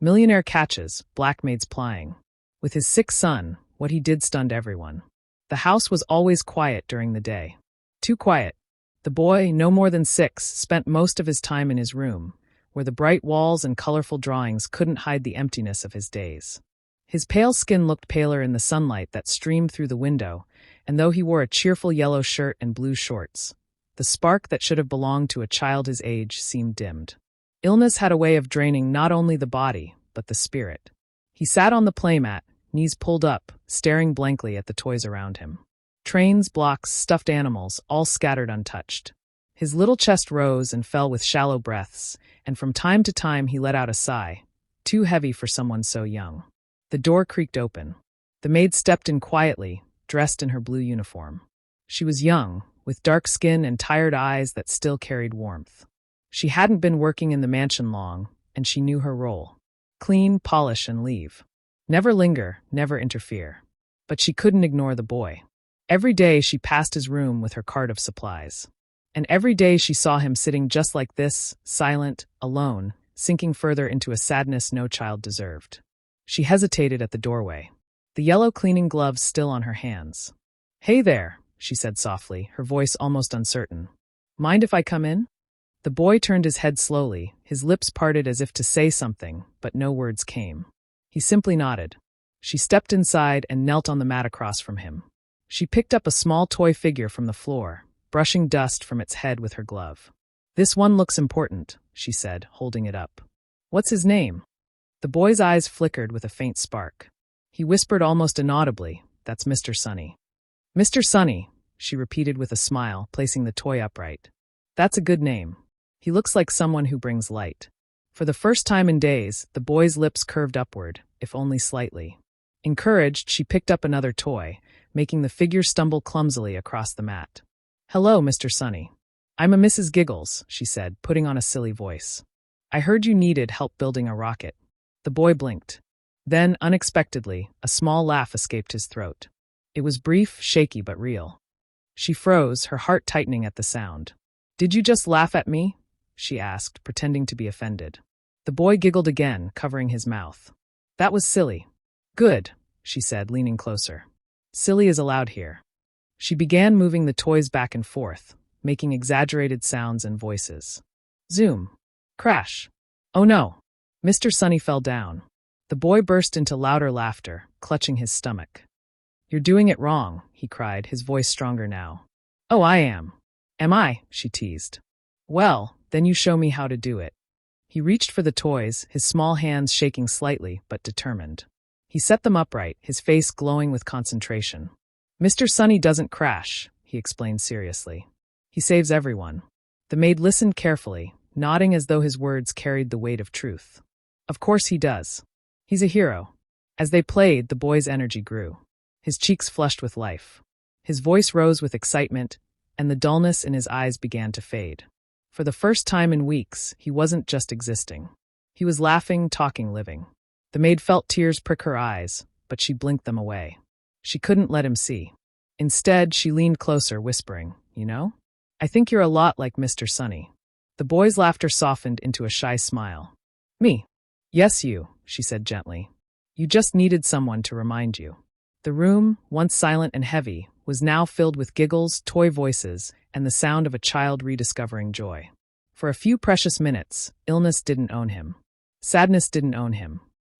Millionaire catches, Black Maid's plying. With his sick son, what he did stunned everyone. The house was always quiet during the day. Too quiet. The boy, no more than 6, spent most of his time in his room, where the bright walls and colorful drawings couldn't hide the emptiness of his days. His pale skin looked paler in the sunlight that streamed through the window, and though he wore a cheerful yellow shirt and blue shorts, the spark that should have belonged to a child his age seemed dimmed. Illness had a way of draining not only the body, but the spirit. He sat on the playmat, knees pulled up, staring blankly at the toys around him. Trains, blocks, stuffed animals, all scattered untouched. His little chest rose and fell with shallow breaths, and from time to time he let out a sigh, too heavy for someone so young. The door creaked open. The maid stepped in quietly, dressed in her blue uniform. She was young, with dark skin and tired eyes that still carried warmth. She hadn't been working in the mansion long, and she knew her role. Clean, polish, and leave. Never linger, never interfere. But she couldn't ignore the boy. Every day she passed his room with her cart of supplies. And every day she saw him sitting just like this, silent, alone, sinking further into a sadness no child deserved. She hesitated at the doorway, the yellow cleaning gloves still on her hands. "Hey there," she said softly, her voice almost uncertain. "Mind if I come in?" The boy turned his head slowly, his lips parted as if to say something, but no words came. He simply nodded. She stepped inside and knelt on the mat across from him. She picked up a small toy figure from the floor, brushing dust from its head with her glove. "This one looks important," she said, holding it up. "What's his name?" The boy's eyes flickered with a faint spark. He whispered almost inaudibly, "That's Mr. Sunny." "Mr. Sunny," she repeated with a smile, placing the toy upright. "That's a good name. He looks like someone who brings light." For the first time in days, the boy's lips curved upward, if only slightly. Encouraged, she picked up another toy, making the figure stumble clumsily across the mat. "Hello, Mr. Sunny. I'm a Mrs. Giggles," she said, putting on a silly voice. "I heard you needed help building a rocket." The boy blinked. Then, unexpectedly, a small laugh escaped his throat. It was brief, shaky, but real. She froze, her heart tightening at the sound. "Did you just laugh at me?" she asked, pretending to be offended. The boy giggled again, covering his mouth. "That was silly." "Good," she said, leaning closer. "Silly is allowed here." She began moving the toys back and forth, making exaggerated sounds and voices. Zoom. Crash. "Oh no." Mr. Sunny fell down. The boy burst into louder laughter, clutching his stomach. "You're doing it wrong," he cried, his voice stronger now. "Oh, I am." "Am I?" she teased. "Well, then you show me how to do it." He reached for the toys, his small hands shaking slightly, but determined. He set them upright, his face glowing with concentration. "Mr. Sunny doesn't crash," he explained seriously. "He saves everyone." The maid listened carefully, nodding as though his words carried the weight of truth. "Of course he does. He's a hero." As they played, the boy's energy grew. His cheeks flushed with life. His voice rose with excitement, and the dullness in his eyes began to fade. For the first time in weeks, he wasn't just existing. He was laughing, talking, living. The maid felt tears prick her eyes, but she blinked them away. She couldn't let him see. Instead, she leaned closer, whispering, "You know? I think you're a lot like Mr. Sunny." The boy's laughter softened into a shy smile. "Me?" "Yes, you," she said gently. "You just needed someone to remind you." The room, once silent and heavy, was now filled with giggles, toy voices, and the sound of a child rediscovering joy. For a few precious minutes, illness didn't own him. Sadness didn't own him.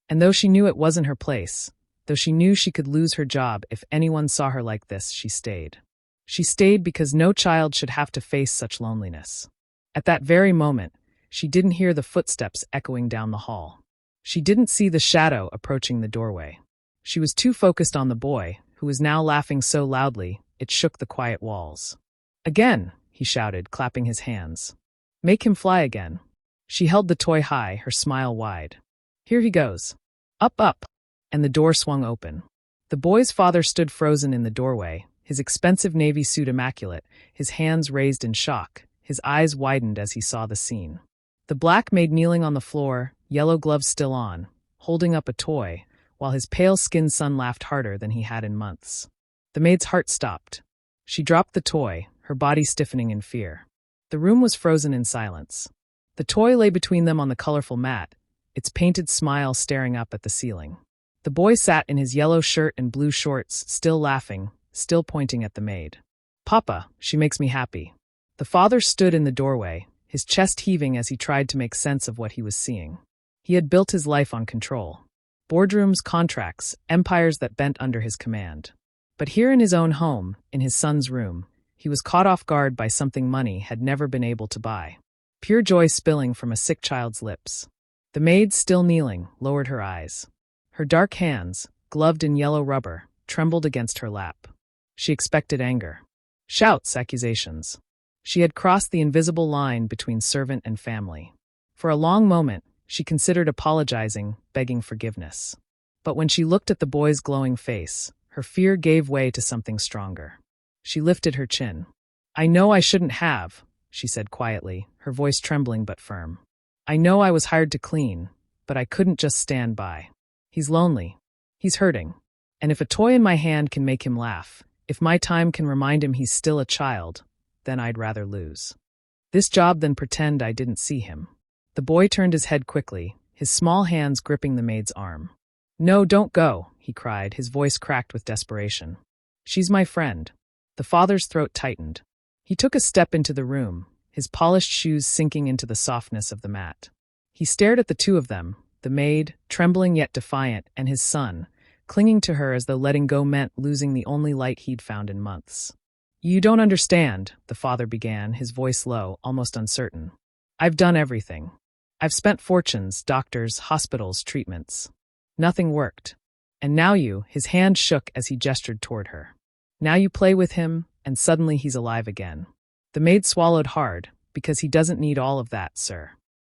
And though she knew it wasn't her place, though she knew she could lose her job if anyone saw her like this, she stayed. She stayed because no child should have to face such loneliness. At that very moment, she didn't hear the footsteps echoing down the hall. She didn't see the shadow approaching the doorway. She was too focused on the boy, who was now laughing so loudly, it shook the quiet walls. "Again," he shouted, clapping his hands. "Make him fly again." She held the toy high, her smile wide. "Here he goes. Up, up." And the door swung open. The boy's father stood frozen in the doorway, his expensive navy suit immaculate, his hands raised in shock, his eyes widened as he saw the scene. The black maid kneeling on the floor, yellow gloves still on, holding up a toy, while his pale-skinned son laughed harder than he had in months. The maid's heart stopped. She dropped the toy, her body stiffening in fear. The room was frozen in silence. The toy lay between them on the colorful mat, its painted smile staring up at the ceiling. The boy sat in his yellow shirt and blue shorts, still laughing, still pointing at the maid. "Papa, she makes me happy." The father stood in the doorway, his chest heaving as he tried to make sense of what he was seeing. He had built his life on control. Boardrooms, contracts, empires that bent under his command. But here in his own home, in his son's room, he was caught off guard by something money had never been able to buy. Pure joy spilling from a sick child's lips. The maid, still kneeling, lowered her eyes. Her dark hands, gloved in yellow rubber, trembled against her lap. She expected anger. Shouts, accusations. She had crossed the invisible line between servant and family. For a long moment, she considered apologizing, begging forgiveness. But when she looked at the boy's glowing face, her fear gave way to something stronger. She lifted her chin. "I know I shouldn't have," she said quietly, her voice trembling but firm. "I know I was hired to clean, but I couldn't just stand by. He's lonely. He's hurting. And if a toy in my hand can make him laugh, if my time can remind him he's still a child, then I'd rather lose this job than pretend I didn't see him." The boy turned his head quickly, his small hands gripping the maid's arm. "No, don't go," he cried, his voice cracked with desperation. "She's my friend." The father's throat tightened. He took a step into the room, his polished shoes sinking into the softness of the mat. He stared at the two of them, the maid, trembling yet defiant, and his son, clinging to her as though letting go meant losing the only light he'd found in months. "You don't understand," the father began, his voice low, almost uncertain. "I've done everything. I've spent fortunes, doctors, hospitals, treatments. Nothing worked. And now his hand shook as he gestured toward her. Now you play with him, and suddenly he's alive again." The maid swallowed hard, "Because he doesn't need all of that, sir.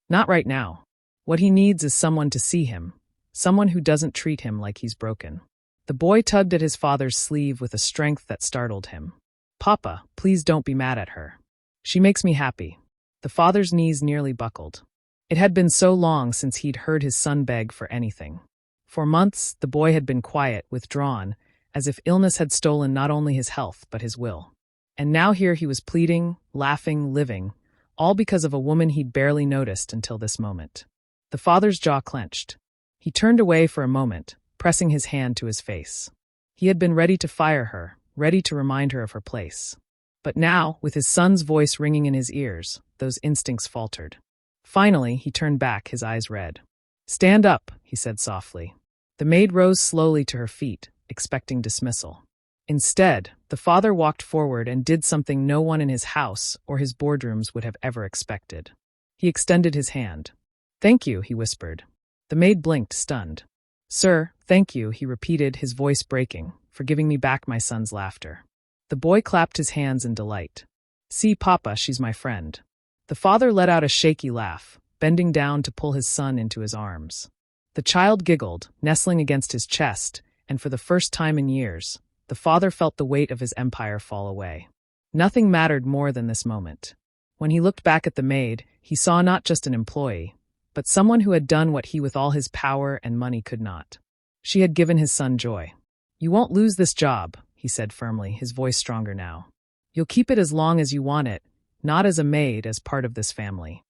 Not right now. What he needs is someone to see him, someone who doesn't treat him like he's broken." The boy tugged at his father's sleeve with a strength that startled him. "Papa, please don't be mad at her. She makes me happy." The father's knees nearly buckled. It had been so long since he'd heard his son beg for anything. For months, the boy had been quiet, withdrawn, as if illness had stolen not only his health but his will. And now here he was pleading, laughing, living, all because of a woman he'd barely noticed until this moment. The father's jaw clenched. He turned away for a moment, pressing his hand to his face. He had been ready to fire her, ready to remind her of her place. But now, with his son's voice ringing in his ears, those instincts faltered. Finally, he turned back, his eyes red. "Stand up," he said softly. The maid rose slowly to her feet, expecting dismissal. Instead, the father walked forward and did something no one in his house or his boardrooms would have ever expected. He extended his hand. "Thank you," he whispered. The maid blinked, stunned. "Sir, thank you," he repeated, his voice breaking, "for giving me back my son's laughter." The boy clapped his hands in delight. "See, Papa, she's my friend." The father let out a shaky laugh, bending down to pull his son into his arms. The child giggled, nestling against his chest, and for the first time in years, the father felt the weight of his empire fall away. Nothing mattered more than this moment. When he looked back at the maid, he saw not just an employee, but someone who had done what he with all his power and money could not. She had given his son joy. "You won't lose this job," he said firmly, his voice stronger now. "You'll keep it as long as you want it, not as a maid, as part of this family."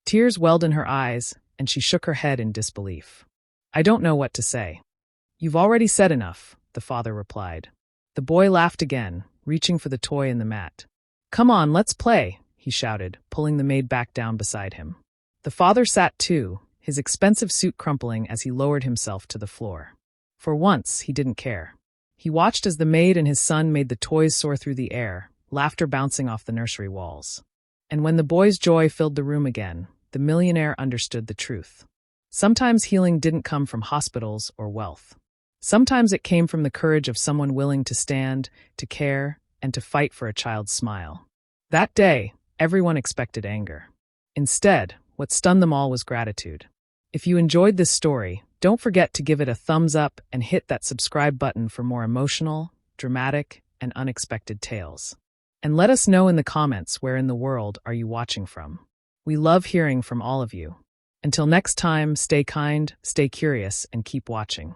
Tears welled in her eyes, and she shook her head in disbelief. "I don't know what to say." "You've already said enough," the father replied. The boy laughed again, reaching for the toy in the mat. "Come on, let's play," he shouted, pulling the maid back down beside him. The father sat too, his expensive suit crumpling as he lowered himself to the floor. For once, he didn't care. He watched as the maid and his son made the toys soar through the air, laughter bouncing off the nursery walls. And when the boy's joy filled the room again, the millionaire understood the truth. Sometimes healing didn't come from hospitals or wealth. Sometimes it came from the courage of someone willing to stand, to care, and to fight for a child's smile. That day, everyone expected anger. Instead, what stunned them all was gratitude. If you enjoyed this story, don't forget to give it a thumbs up and hit that subscribe button for more emotional, dramatic, and unexpected tales. And let us know in the comments where in the world are you watching from. We love hearing from all of you. Until next time, stay kind, stay curious, and keep watching.